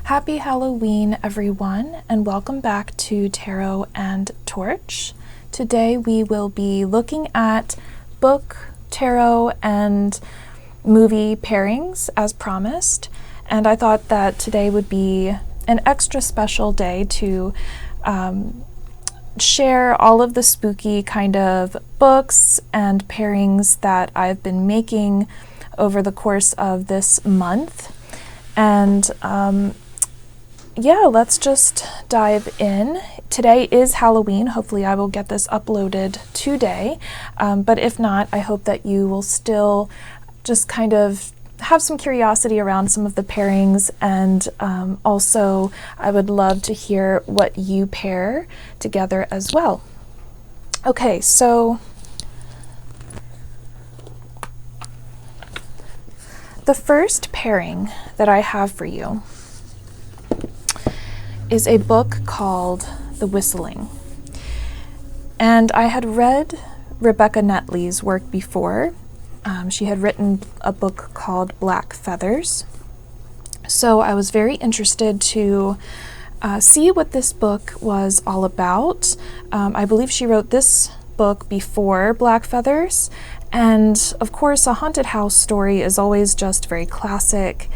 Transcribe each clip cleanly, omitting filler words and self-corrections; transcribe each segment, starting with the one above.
Happy Halloween, everyone, and welcome back to Tarot and Torch. Today we will be looking at book, tarot, and movie pairings as promised, and I thought that today would be an extra special day to share all of the spooky kind of books and pairings that I've been making over the course of this month. And yeah, let's just dive in. Today is Halloween. Hopefully I will get this uploaded today, but if not, I hope that you will still just kind of have some curiosity around some of the pairings, and also I would love to hear what you pair together as well. Okay, so the first pairing that I have for you is a book called The Whistling. And I had read Rebecca Netley's work before. She had written a book called Black Feathers. So I was very interested to see what this book was all about. I believe she wrote this book before Black Feathers. And of course, a haunted house story is always just very classic.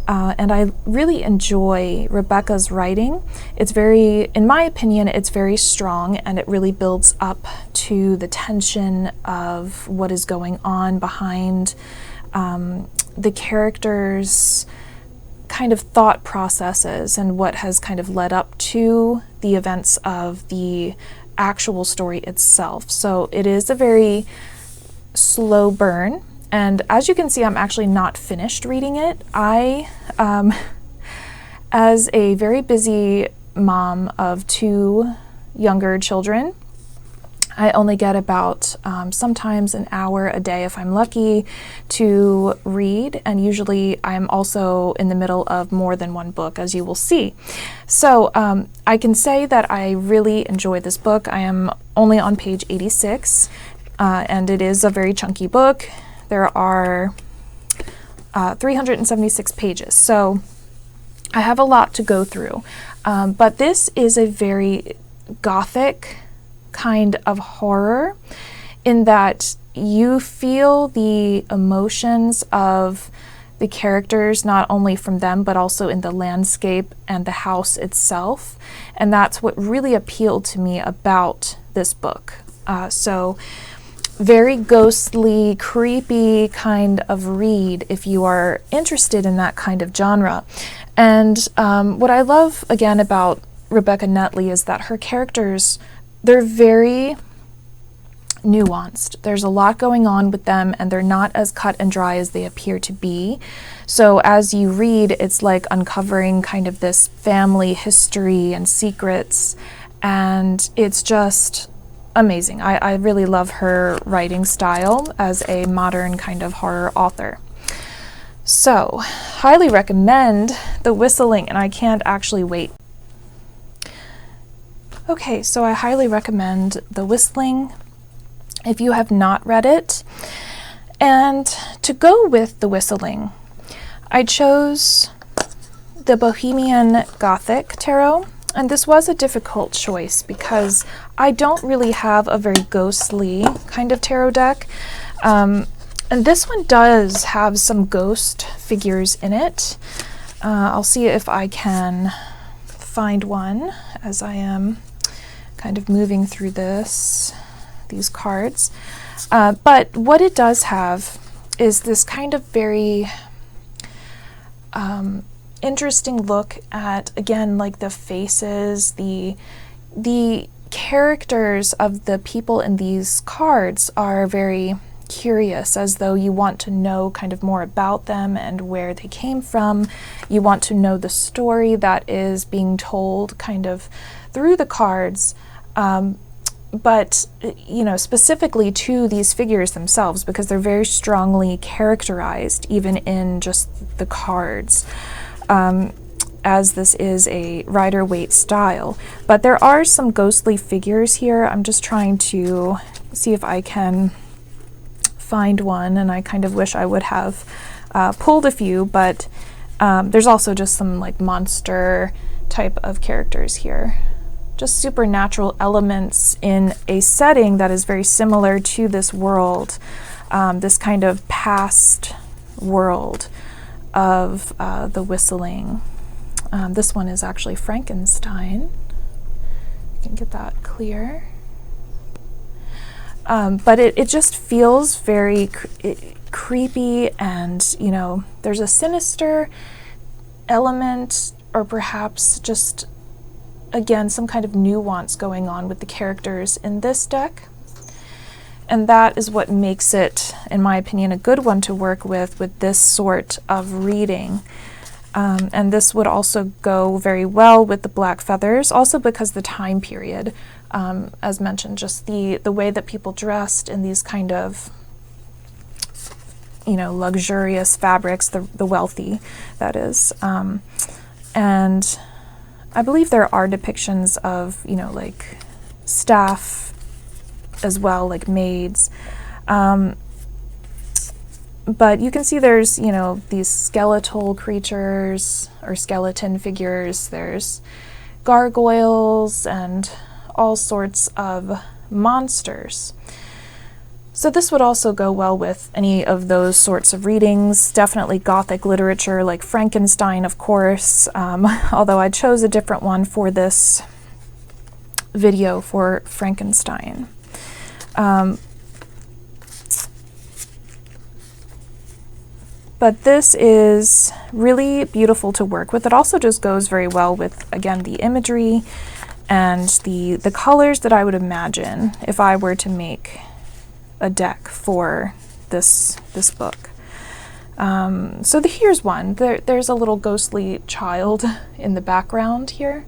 And I really enjoy Rebecca's writing. It's very, in my opinion, it's very strong, and it really builds up to the tension of what is going on behind the characters' kind of thought processes and what has kind of led up to the events of the actual story itself. So it is a very slow burn. And as you can see, I'm actually not finished reading it. I, as a very busy mom of two younger children, I only get about sometimes an hour a day if I'm lucky to read, and usually I'm also in the middle of more than one book, as you will see. So I can say that I really enjoy this book. I am only on page 86, and it is a very chunky book. There are 376 pages, so I have a lot to go through. But this is a very gothic kind of horror in that you feel the emotions of the characters, not only from them, but also in the landscape and the house itself. And that's what really appealed to me about this book. So very ghostly, creepy kind of read if you are interested in that kind of genre. And what I love, again, about Rebecca Netley is that her characters, they're very nuanced. There's a lot going on with them, and they're not as cut and dry as they appear to be. So as you read, it's like uncovering kind of this family history and secrets, and it's just amazing. I really love her writing style as a modern kind of horror author. So, highly recommend The Whistling, and I can't actually wait. Okay, so I highly recommend The Whistling if you have not read it. And to go with The Whistling, I chose the Bohemian Gothic Tarot. And this was a difficult choice because I don't really have a very ghostly kind of tarot deck. And this one does have some ghost figures in it. I'll see if I can find one as I am kind of moving through these cards. But what it does have is this kind of very interesting look at, again, like the faces, the characters of the people in these cards are very curious, as though you want to know kind of more about them and where they came from. You want to know the story that is being told kind of through the cards, but you know, specifically to these figures themselves, because they're very strongly characterized even in just the cards. As this is a Rider-Waite style. But there are some ghostly figures here. I'm just trying to see if I can find one, and I kind of wish I would have pulled a few, but There's also just some like monster type of characters here. Just supernatural elements in a setting that is very similar to this world, this kind of past world of the whistling. This one is actually Frankenstein. You can get that clear. But it just feels very creepy, and you know, there's a sinister element, or perhaps just, again, some kind of nuance going on with the characters in this deck. And that is what makes it, in my opinion, a good one to work with this sort of reading. And this would also go very well with the black feathers, also because the time period, as mentioned, just the way that people dressed in these kind of, you know, luxurious fabrics, the wealthy, that is. And I believe there are depictions of, you know, like staff as well, like maids. But you can see there's, you know, these skeletal creatures or skeleton figures. There's gargoyles and all sorts of monsters. So this would also go well with any of those sorts of readings. Definitely Gothic literature like Frankenstein, of course, although I chose a different one for this video for Frankenstein. But this is really beautiful to work with. It also just goes very well with, again, the imagery and the colors that I would imagine if I were to make a deck for this book. So here's one. There's a little ghostly child in the background here.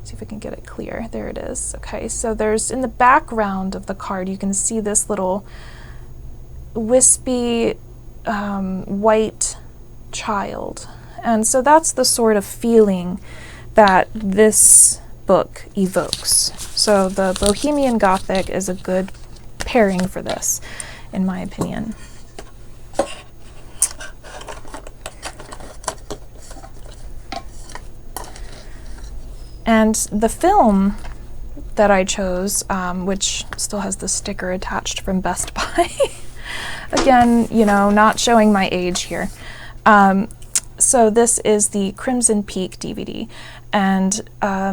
See if I can get it clear. There it is. Okay, so there's, in the background of the card, you can see this little wispy white child. And so that's the sort of feeling that this book evokes. So the Bohemian Gothic is a good pairing for this, in my opinion. And the film that I chose, which still has the sticker attached from Best Buy, again, you know, not showing my age here. So this is the Crimson Peak DVD, and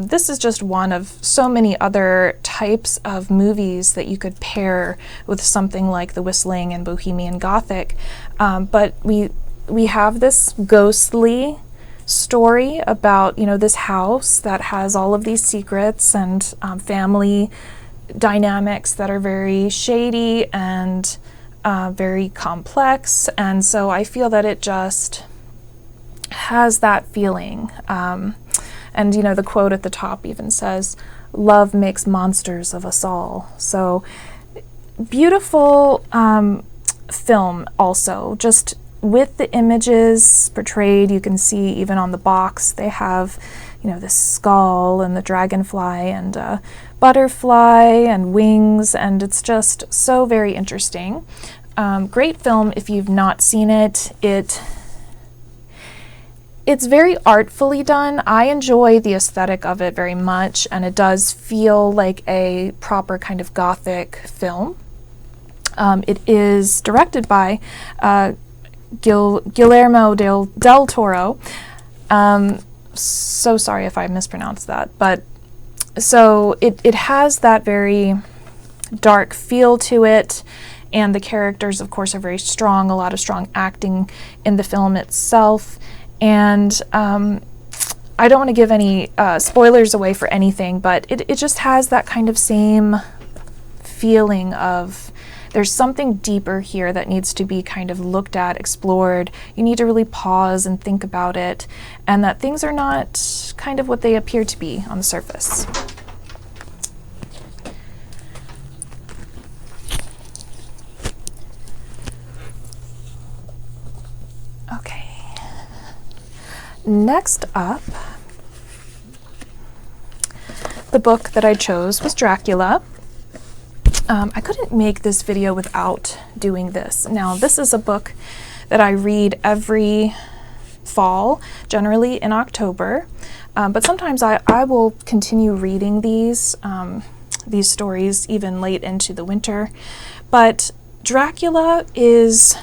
this is just one of so many other types of movies that you could pair with something like The Whistling and Bohemian Gothic. But we have this ghostly story about, you know, this house that has all of these secrets and family dynamics that are very shady and very complex. And so I feel that it just has that feeling. And, you know, the quote at the top even says, "Love makes monsters of us all." So beautiful film also, just with the images portrayed. You can see even on the box they have, you know, the skull and the dragonfly and butterfly and wings, and it's just so very interesting. Great film if you've not seen it. It's very artfully done. I enjoy the aesthetic of it very much, and it does feel like a proper kind of Gothic film. It is directed by Guillermo del Toro. So sorry if I mispronounced that, but so it has that very dark feel to it, and the characters, of course, are very strong, a lot of strong acting in the film itself. And I don't want to give any spoilers away for anything, but it just has that kind of same feeling of there's something deeper here that needs to be kind of looked at, explored. You need to really pause and think about it, and that things are not kind of what they appear to be on the surface. Okay. Next up, the book that I chose was Dracula. I couldn't make this video without doing this. Now, this is a book that I read every fall, generally in October. But sometimes I will continue reading these stories even late into the winter. But Dracula is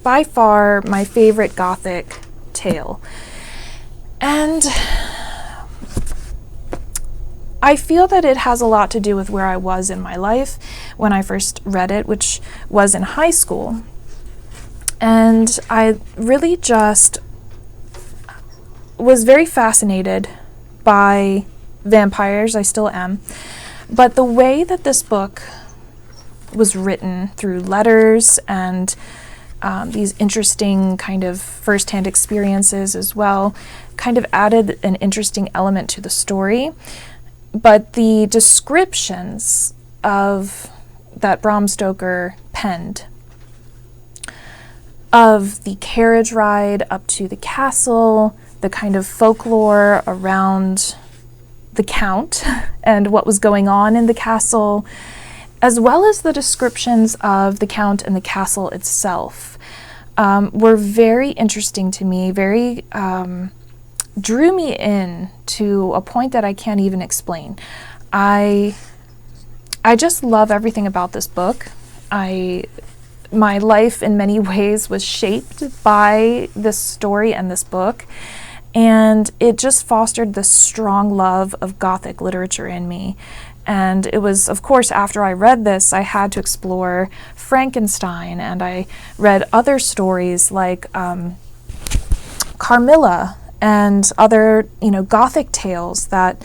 by far my favorite Gothic tale. And I feel that it has a lot to do with where I was in my life when I first read it, which was in high school. And I really just was very fascinated by vampires. I still am. But the way that this book was written through letters and these interesting kind of first-hand experiences as well kind of added an interesting element to the story. But the descriptions of that Bram Stoker penned of the carriage ride up to the castle, the kind of folklore around the Count and what was going on in the castle, as well as the descriptions of the Count and the castle itself, were very interesting to me, very drew me in to a point that I can't even explain. I just love everything about this book. My life in many ways was shaped by this story and this book, and it just fostered this strong love of Gothic literature in me. And it was, of course, after I read this, I had to explore Frankenstein, and I read other stories like Carmilla and other, Gothic tales that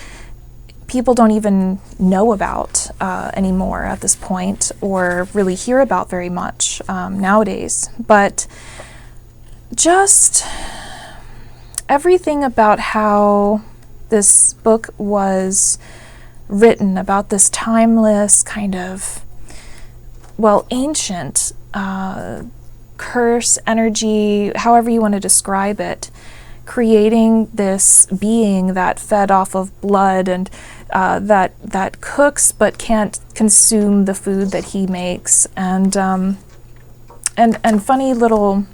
people don't even know about anymore at this point, or really hear about very much nowadays. But just everything about how this book was written, about this timeless kind of, ancient curse energy, however you want to describe it, creating this being that fed off of blood and that cooks but can't consume the food that he makes. And funny little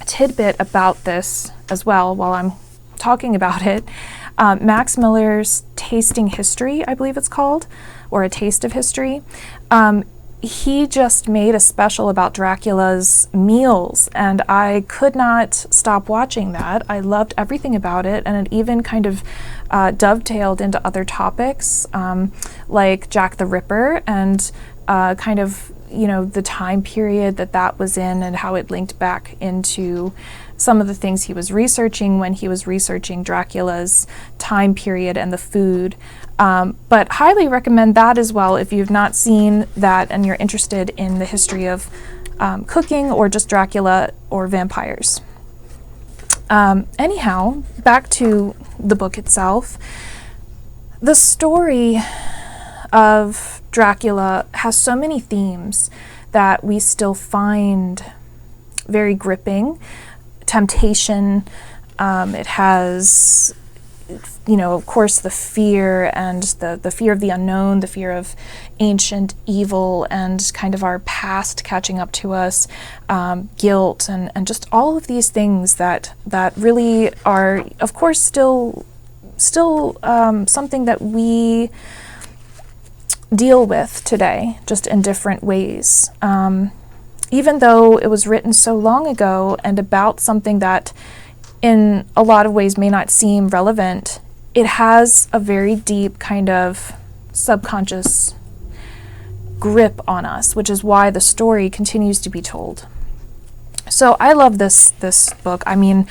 tidbit about this as well, while I'm talking about it, Max Miller's Tasting History, I believe it's called, or A Taste of History, he just made a special about Dracula's meals, and I could not stop watching that. I loved everything about it, and it even kind of dovetailed into other topics, like Jack the Ripper, and kind of, the time period that was in, and how it linked back into some of the things he was researching when he was researching Dracula's time period and the food. But highly recommend that as well if you've not seen that and you're interested in the history of cooking or just Dracula or vampires. Anyhow, back to the book itself. The story of Dracula has so many themes that we still find very gripping. Temptation, it has, of course, the fear and the fear of the unknown, the fear of ancient evil and kind of our past catching up to us, guilt, and just all of these things that really are, of course, still something that we deal with today, just in different ways. Even though it was written so long ago and about something that in a lot of ways may not seem relevant, it has a very deep kind of subconscious grip on us, which is why the story continues to be told. So I love this book. I mean,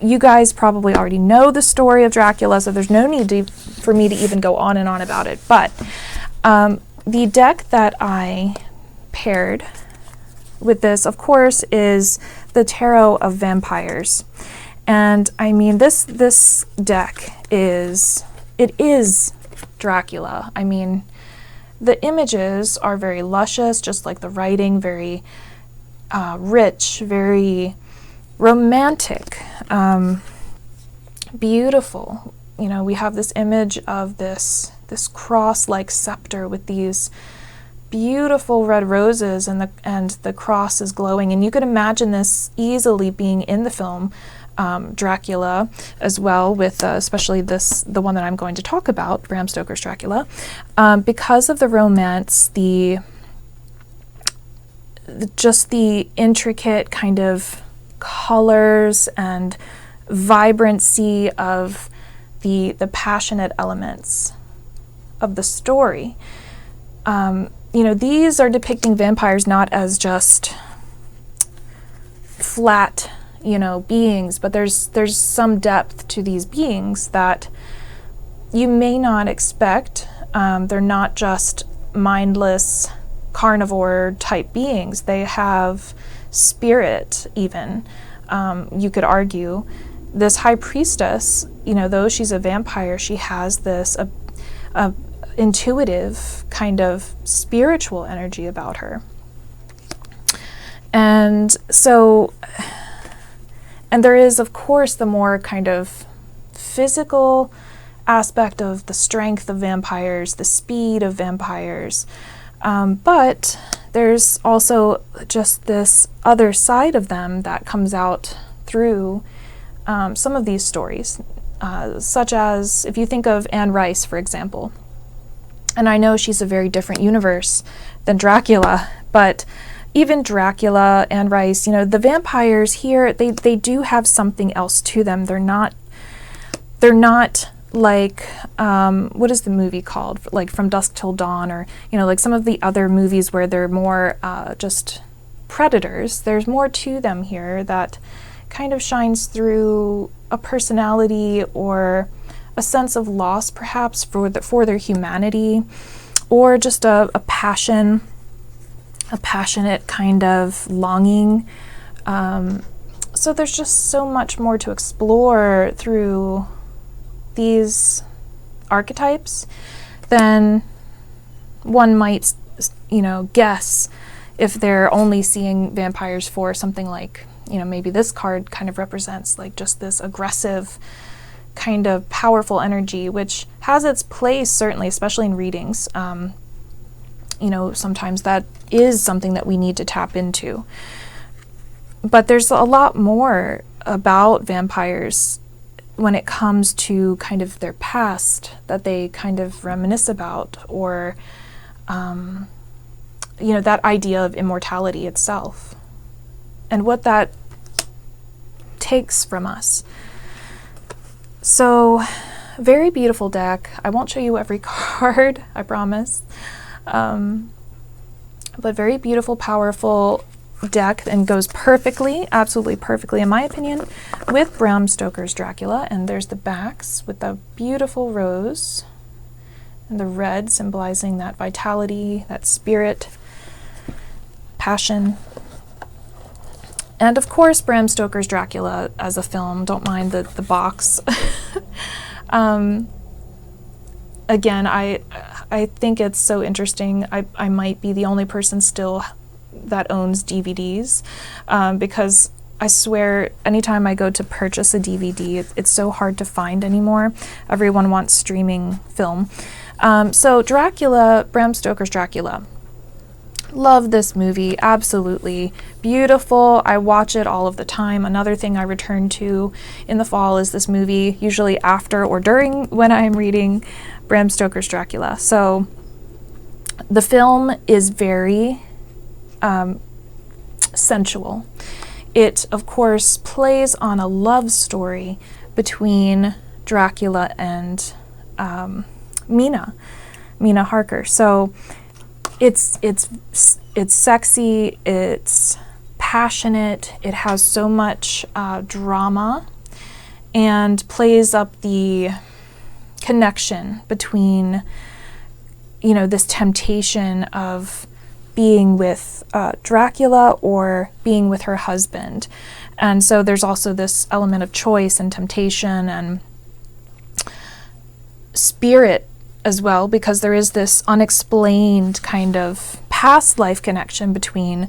you guys probably already know the story of Dracula, so there's no need for me to even go on and on about it. But the deck that I paired with this, of course, is the Tarot of Vampires. And I mean, this deck is Dracula. I mean, the images are very luscious, just like the writing, very rich, very romantic, beautiful. We have this image of this cross-like scepter with these beautiful red roses, and the cross is glowing. And you could imagine this easily being in the film Dracula as well, with especially the one that I'm going to talk about, Bram Stoker's Dracula, because of the romance, just the intricate kind of colors and vibrancy of the passionate elements of the story. These are depicting vampires not as just flat, beings, but there's some depth to these beings that you may not expect. They're not just mindless carnivore type beings. They have spirit even. You could argue this high priestess, though she's a vampire, she has this intuitive kind of spiritual energy about her. And so, and there is, of course, the more kind of physical aspect of the strength of vampires, the speed of vampires. But there's also just this other side of them that comes out through some of these stories, such as if you think of Anne Rice, for example. And I know she's a very different universe than Dracula, but even Dracula, Anne Rice, the vampires here, they do have something else to them. They're not like, what is the movie called? Like From Dusk Till Dawn, or, like some of the other movies where they're more just predators. There's more to them here that kind of shines through a personality or a sense of loss, perhaps, for their humanity, or just a passion, a passionate kind of longing. So there's just so much more to explore through these archetypes than one might, guess if they're only seeing vampires for something like, maybe this card kind of represents like just this aggressive kind of powerful energy, which has its place, certainly, especially in readings. Sometimes that is something that we need to tap into. But there's a lot more about vampires when it comes to kind of their past that they kind of reminisce about, or, that idea of immortality itself and what that takes from us. So, very beautiful deck. I won't show you every card, I promise. But very beautiful, powerful deck, and goes perfectly, absolutely perfectly, in my opinion, with Bram Stoker's Dracula. And there's the backs with the beautiful rose and the red symbolizing that vitality, that spirit, passion. And of course, Bram Stoker's Dracula as a film. Don't mind the box. Again, I think it's so interesting. I might be the only person still that owns DVDs, because I swear anytime I go to purchase a DVD, it's so hard to find anymore. Everyone wants streaming film. So Dracula, Bram Stoker's Dracula. Love this movie, absolutely beautiful. I watch it all of the time. Another thing I return to in the fall is this movie, usually after or during when I'm reading Bram Stoker's Dracula. So the film is very sensual. It, of course, plays on a love story between Dracula and Mina Harker. So it's sexy, it's passionate, it has so much drama, and plays up the connection between, this temptation of being with Dracula or being with her husband. And so there's also this element of choice and temptation and spirit as well, because there is this unexplained kind of past life connection between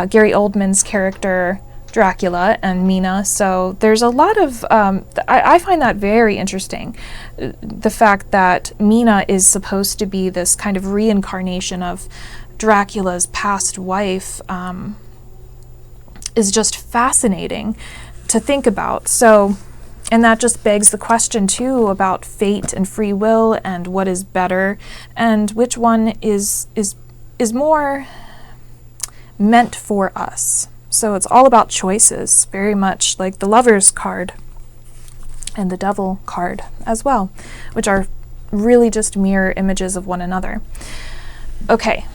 Gary Oldman's character Dracula and Mina. So there's a lot of, I find that very interesting, the fact that Mina is supposed to be this kind of reincarnation of Dracula's past wife is just fascinating to think about. So, and that just begs the question too about fate and free will and what is better and which one is more meant for us. So it's all about choices, very much like the Lover's card and the Devil card as well, which are really just mirror images of one another. Okay,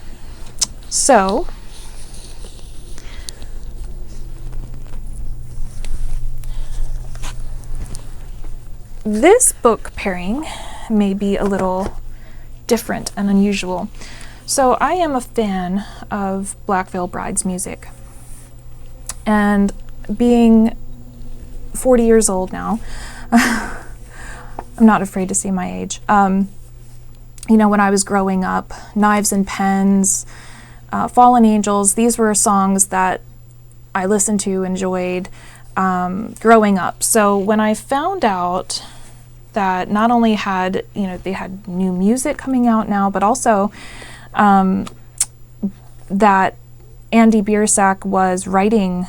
so this book pairing may be a little different and unusual. So I am a fan of Black Veil Bride's music. And being 40 years old now, I'm not afraid to say my age. You know, when I was growing up, Knives and Pens, Fallen Angels, these were songs that I listened to, enjoyed growing up. So when I found out that not only had, you know, they had new music coming out now, but also that Andy Biersack was writing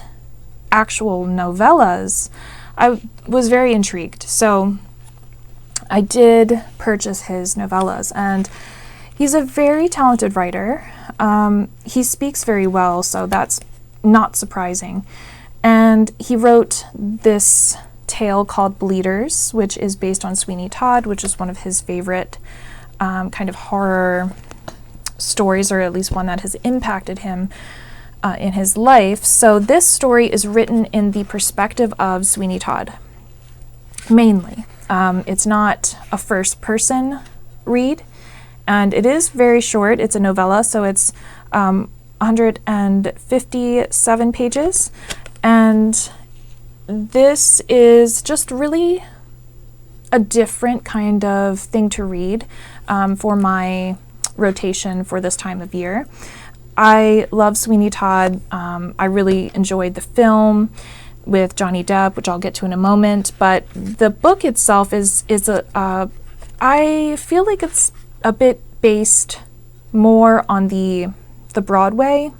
actual novellas, I was very intrigued. So I did purchase his novellas, and he's a very talented writer. He speaks very well, so that's not surprising. And he wrote this tale called Bleeders, which is based on Sweeney Todd, which is one of his favorite kind of horror stories, or at least one that has impacted him in his life. So this story is written in the perspective of Sweeney Todd, mainly. It's not a first-person read, and it is very short. It's a novella, so it's 157 pages, and this is just really a different kind of thing to read for my rotation for this time of year. I love Sweeney Todd. I really enjoyed the film with Johnny Depp, which I'll get to in a moment, but the book itself is I feel like it's a bit based more on the Broadway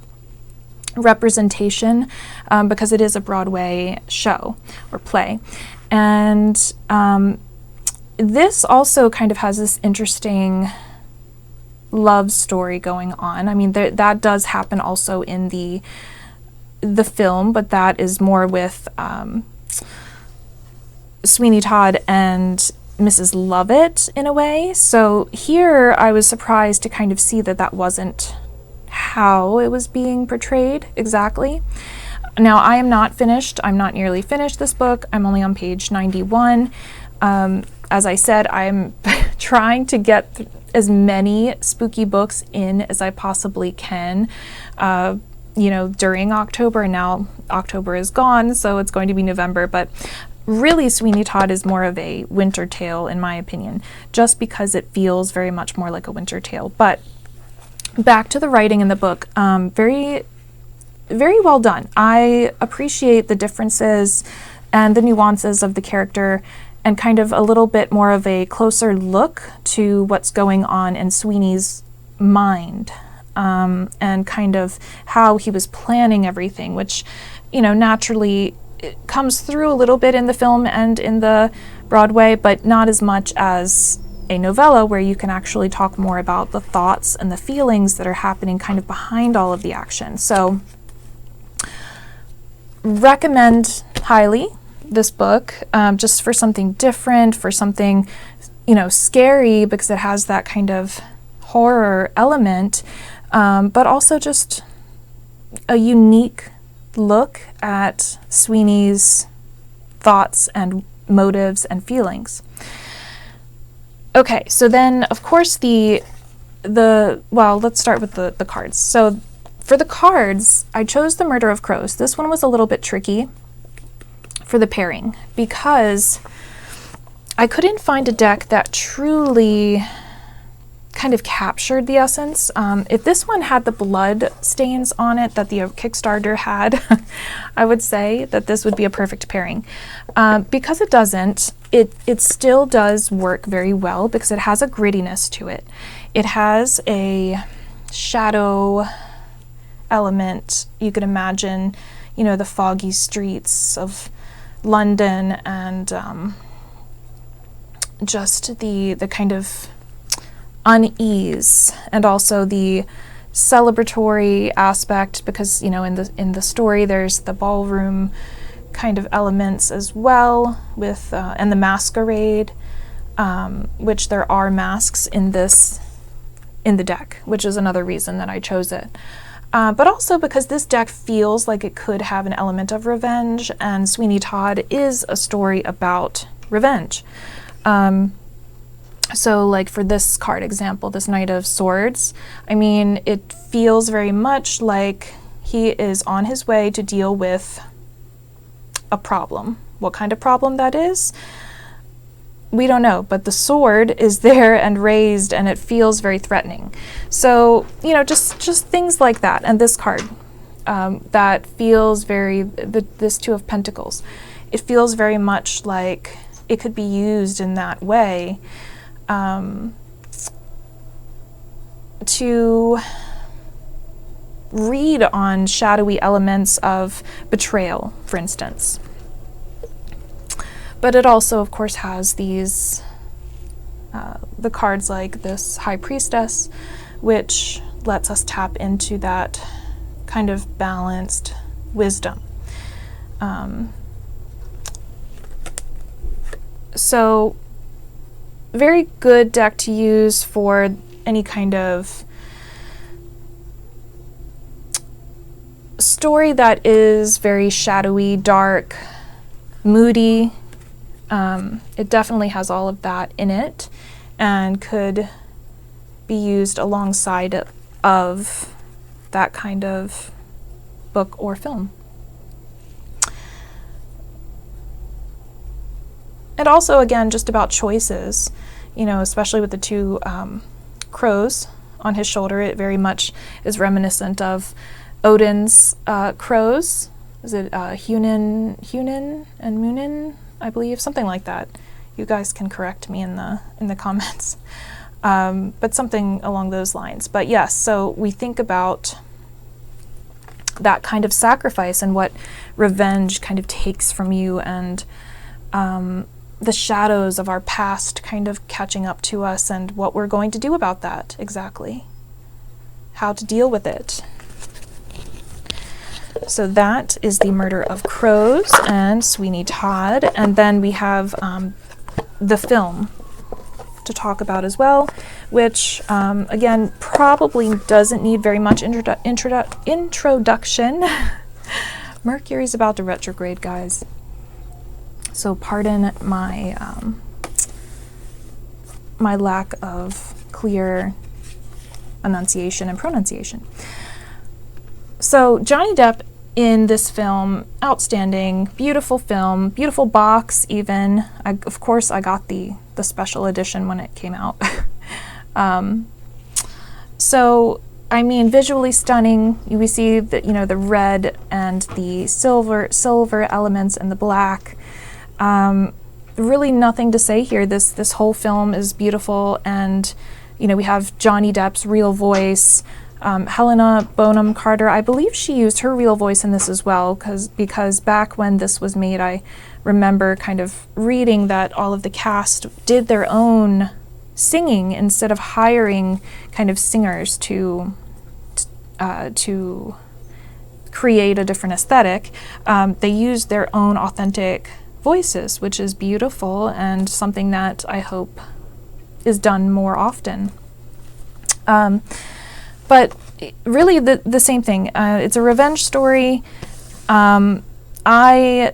representation, because it is a Broadway show or play. And this also kind of has this interesting love story going on. I mean, that does happen also in the film, but that is more with Sweeney Todd and Mrs. Lovett in a way. So here I was surprised to kind of see that that wasn't how it was being portrayed exactly. Now, I am not finished. I'm not nearly finished this book. I'm only on page 91. As I said, I'm trying to get as many spooky books in as I possibly can, you know, during October. And now October is gone, so it's going to be November. But really, Sweeney Todd is more of a winter tale, in my opinion, just because it feels very much more like a winter tale. But back to the writing in the book, very, very well done. I appreciate the differences and the nuances of the character, and kind of a little bit more of a closer look to what's going on in Sweeney's mind, and kind of how he was planning everything, which, you know, naturally it comes through a little bit in the film and in the Broadway, but not as much as a novella, where you can actually talk more about the thoughts and the feelings that are happening kind of behind all of the action. So recommend highly this book, just for something different, for something, you know, scary, because it has that kind of horror element, but also just a unique look at Sweeney's thoughts and motives and feelings. Okay, so then of course well, let's start with the cards. So for the cards, I chose the Murder of Crows. This one was a little bit tricky for the pairing, because I couldn't find a deck that truly kind of captured the essence. If this one had the blood stains on it that the Kickstarter had, I would say that this would be a perfect pairing. Because it doesn't, it still does work very well, because it has a grittiness to it. It has a shadow element. You could imagine, you know, the foggy streets of London, and just the kind of unease, and also the celebratory aspect, because, you know, in the story there's the ballroom kind of elements as well, with and the masquerade, which there are masks in the deck, which is another reason that I chose it. But also because this deck feels like it could have an element of revenge, and Sweeney Todd is a story about revenge. So like for this card example, this Knight of Swords, I mean, it feels very much like he is on his way to deal with a problem. What kind of problem that is, we don't know, but the sword is there and raised, and it feels very threatening. So, you know, just things like that. And this card, that feels very, this Two of Pentacles, it feels very much like it could be used in that way, to read on shadowy elements of betrayal, for instance. But it also, of course, has these, the cards like this High Priestess, which lets us tap into that kind of balanced wisdom. So, very good deck to use for any kind of story that is very shadowy, dark, moody. It definitely has all of that in it, and could be used alongside of that kind of book or film. And also, again, just about choices, you know, especially with the two crows on his shoulder. It very much is reminiscent of Odin's crows. Is it Hunin and Munin, I believe, something like that. You guys can correct me in the comments, but something along those lines. But yes, so we think about that kind of sacrifice and what revenge kind of takes from you, and the shadows of our past kind of catching up to us, and what we're going to do about that exactly, how to deal with it. So that is the Murder of Crows and Sweeney Todd. And then we have the film to talk about as well, which, again, probably doesn't need very much introduction. Mercury's about to retrograde, guys. So pardon my, my lack of clear enunciation and pronunciation. So Johnny Depp in this film, outstanding, beautiful film, beautiful box even. Of course, I got the special edition when it came out. So, I mean, visually stunning. We see that, you know, the red and the silver elements and the black. Really nothing to say here. This whole film is beautiful, and, you know, we have Johnny Depp's real voice. Helena Bonham Carter, I believe she used her real voice in this as well, because back when this was made, I remember kind of reading that all of the cast did their own singing instead of hiring kind of singers to create a different aesthetic. They used their own authentic voices, which is beautiful and something that I hope is done more often. But really the same thing. It's a revenge story. I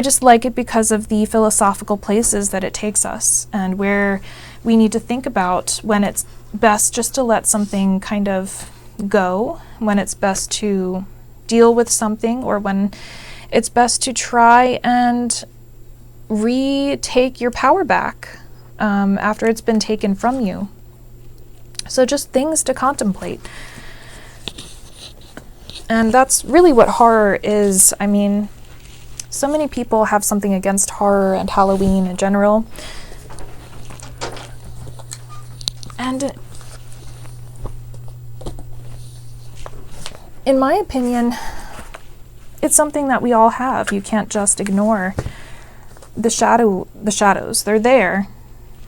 just like it because of the philosophical places that it takes us, and where we need to think about when it's best just to let something kind of go, when it's best to deal with something, or when it's best to try and retake your power back after it's been taken from you. So just things to contemplate. And that's really what horror is. I mean, so many people have something against horror and Halloween in general. And in my opinion, it's something that we all have. You can't just ignore the shadows. They're there,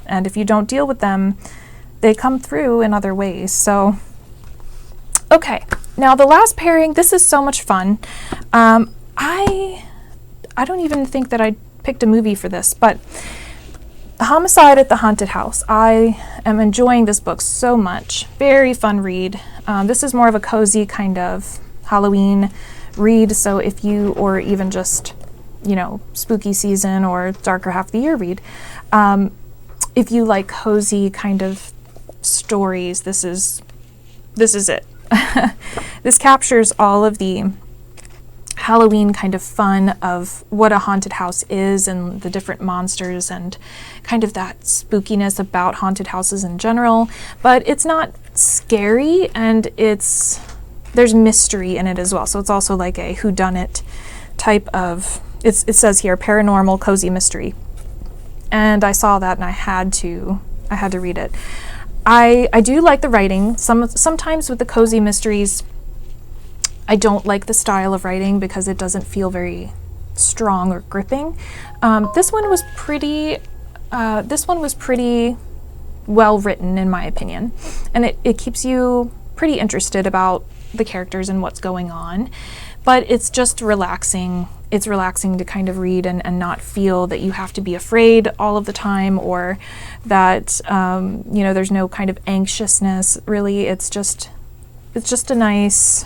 and if you don't deal with them, they come through in other ways. So, okay, now the last pairing. This is so much fun. I don't even think that I picked a movie for this, but Homicide at the Haunted House. I am enjoying this book so much. Very fun read. This is more of a cozy kind of Halloween read, so if you, or even just, you know, spooky season or darker half of the year read, if you like cozy kind of stories, this is it. This captures all of the Halloween kind of fun of what a haunted house is and the different monsters and kind of that spookiness about haunted houses in general, but it's not scary, and there's mystery in it as well. So it's also like a whodunit type of, it says here, paranormal cozy mystery. And I saw that and I had to read it. I do like the writing. Sometimes with the cozy mysteries, I don't like the style of writing because it doesn't feel very strong or gripping. This one was pretty well written, in my opinion, and it keeps you pretty interested about the characters and what's going on. But it's just relaxing. It's relaxing to kind of read and not feel that you have to be afraid all of the time, or that you know, there's no kind of anxiousness. Really, it's just a nice,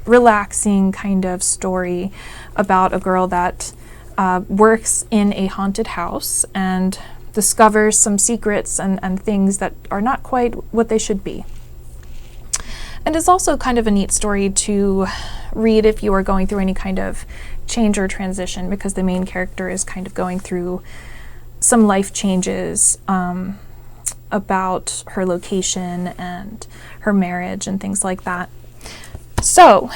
relaxing kind of story about a girl that works in a haunted house and discovers some secrets and things that are not quite what they should be. And it's also kind of a neat story to read if you are going through any kind of change or transition, because the main character is kind of going through some life changes about her location and her marriage and things like that. So,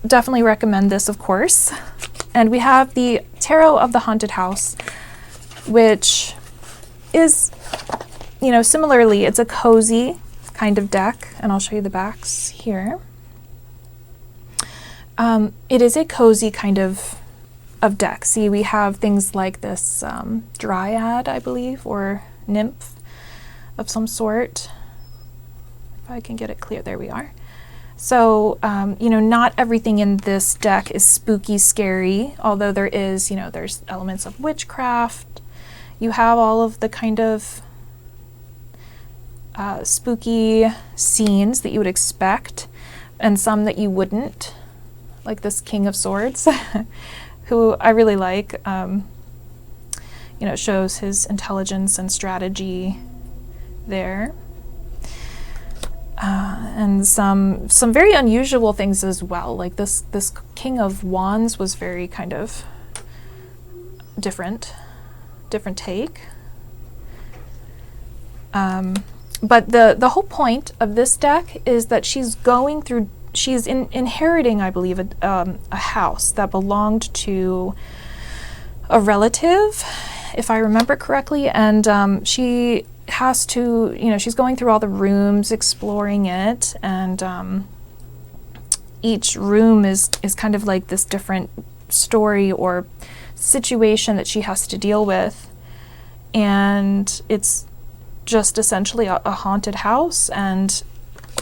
definitely recommend this, of course. And we have the Tarot of the Haunted House, which is, you know, similarly, it's a cozy kind of deck, and I'll show you the backs here. It is a cozy kind of deck. See, we have things like this dryad, I believe, or nymph of some sort. If I can get it clear, there we are. So, you know, not everything in this deck is spooky, scary, although there is, you know, there's elements of witchcraft. You have all of the kind of spooky scenes that you would expect, and some that you wouldn't, like this King of Swords, who I really like. You know, it shows his intelligence and strategy there. And some very unusual things as well. Like this King of Wands was very kind of different take. But the whole point of this deck is that she's inheriting, I believe, a house that belonged to a relative, if I remember correctly, and she has to, you know, she's going through all the rooms, exploring it, and each room is kind of like this different story or situation that she has to deal with, and it's just essentially a haunted house. And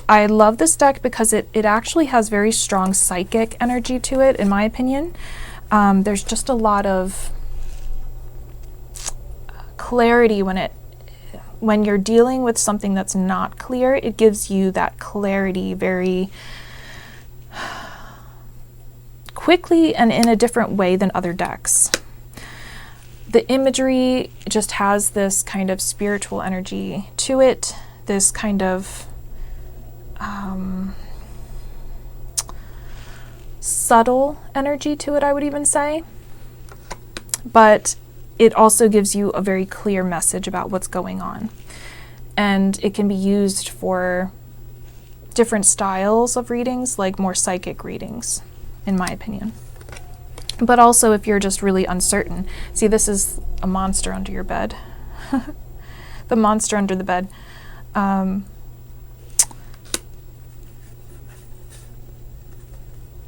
I love this deck because it actually has very strong psychic energy to it, in my opinion. There's just a lot of clarity when you're dealing with something that's not clear. It gives you that clarity very quickly and in a different way than other decks. The imagery just has this kind of spiritual energy to it, this kind of subtle energy to it, I would even say. But it also gives you a very clear message about what's going on. And it can be used for different styles of readings, like more psychic readings, in my opinion. But also if you're just really uncertain. See, this is a monster under your bed. The monster under the bed.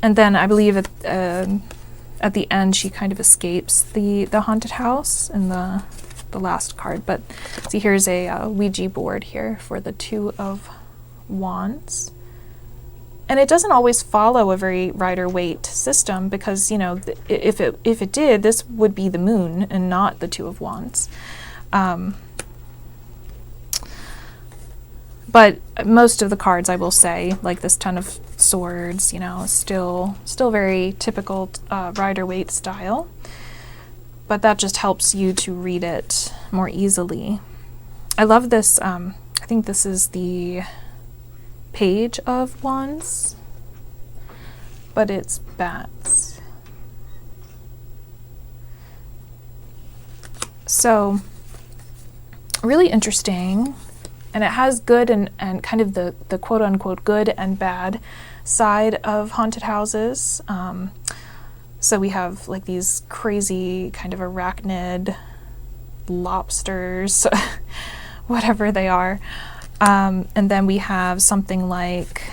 And then I believe at the end she kind of escapes the haunted house in the last card. But see, here's a Ouija board here for the Two of Wands. And it doesn't always follow a very Rider-Waite system because, you know, if it did, this would be the Moon and not the Two of Wands. But most of the cards, I will say, like this Ten of Swords, you know, still very typical Rider-Waite style. But that just helps you to read it more easily. I love this. I think this is the Page of Wands, but it's bats. So really interesting. And it has good and kind of the quote-unquote good and bad side of haunted houses. So we have like these crazy kind of arachnid lobsters, whatever they are. And then we have something like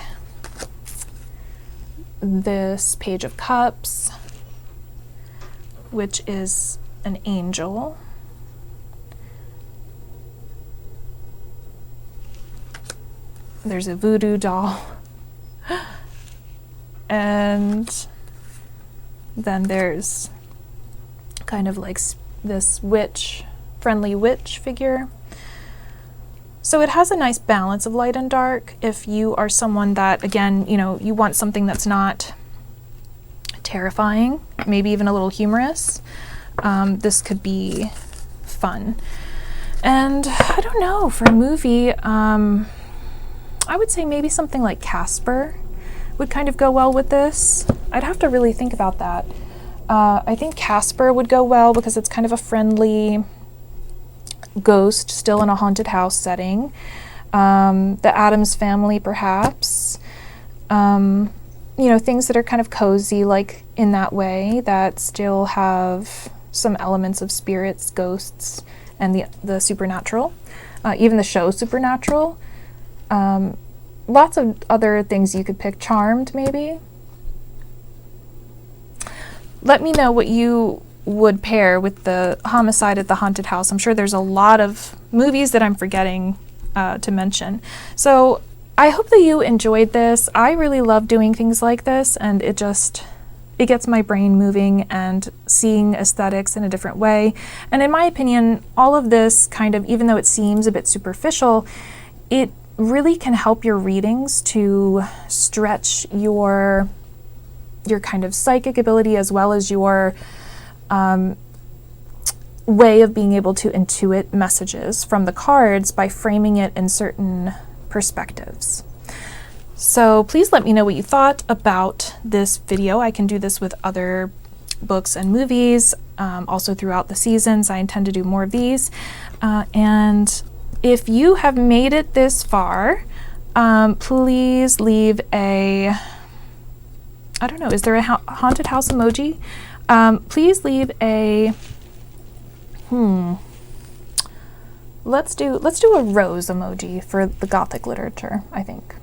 this Page of Cups, which is an angel. There's a voodoo doll. And then there's kind of like this friendly witch figure. So it has a nice balance of light and dark. If you are someone that, again, you know, you want something that's not terrifying, maybe even a little humorous, this could be fun. And I don't know, for a movie, I would say maybe something like Casper would kind of go well with this. I'd have to really think about that. I think Casper would go well because it's kind of a friendly ghost still in a haunted house setting. The Addams Family, perhaps. You know, things that are kind of cozy, like in that way, that still have some elements of spirits, ghosts, and the supernatural. Even the show Supernatural. Lots of other things you could pick. Charmed, maybe. Let me know what you would pair with the Homicide at the Haunted House. I'm sure there's a lot of movies that I'm forgetting to mention. So I hope that you enjoyed this. I really love doing things like this, and it gets my brain moving and seeing aesthetics in a different way. And in my opinion, all of this kind of, even though it seems a bit superficial, it really can help your readings to stretch your kind of psychic ability as well as your way of being able to intuit messages from the cards by framing it in certain perspectives. So please let me know what you thought about this video. I can do this with other books and movies, also throughout the seasons. I intend to do more of these. And if you have made it this far, please leave a, I don't know, is there a haunted house emoji? Please leave a, let's do a rose emoji for the Gothic literature, I think.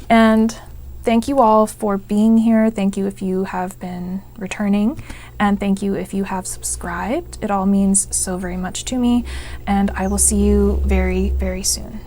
And thank you all for being here. Thank you if you have been returning, and thank you if you have subscribed. It all means so very much to me, and I will see you very, very soon.